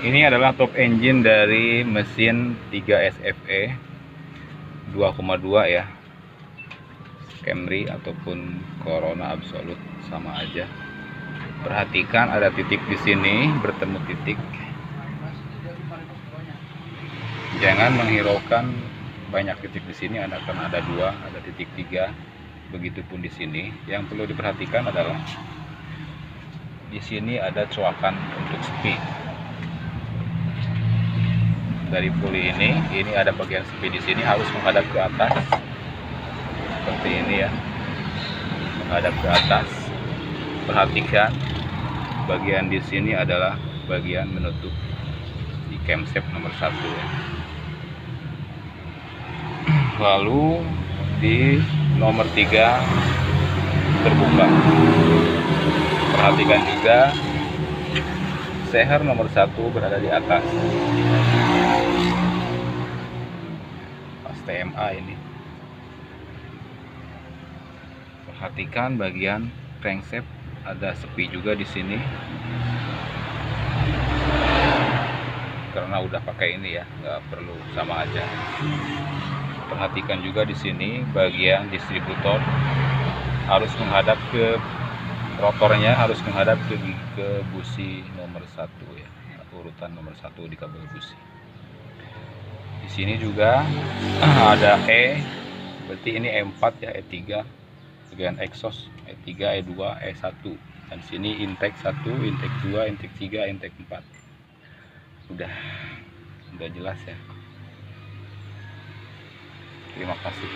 Ini adalah top engine dari mesin 3 SFE 2,2 ya. Camry ataupun Corona Absolute sama aja. Perhatikan ada titik di sini, bertemu titik. Jangan menghiraukan banyak titik di sini, karena ada 2, ada titik 3. Begitupun di sini. Yang perlu diperhatikan adalah di sini ada coakan untuk sepi. Dari puli ini ada bagian sepi di sini, harus menghadap ke atas seperti ini ya, menghadap ke atas. Perhatikan bagian di sini adalah bagian menutup di camshaft nomor 1 ya. Lalu di nomor 3 terbuka. Perhatikan juga seher nomor 1 berada di atas. Pas TMA ini. Perhatikan bagian crankshaft ada sepi juga di sini. Karena udah pakai ini ya, nggak perlu, sama aja. Perhatikan juga di sini bagian distributor harus menghadap ke rotornya, harus menghadap ke busi nomor 1 ya, urutan nomor 1 di kabel busi. Di sini juga ada berarti ini E4 ya, E3 bagian exhaust, E3, E2, E1. Dan sini intake 1, intake 2, intake 3, intake 4. Udah jelas ya. Terima kasih.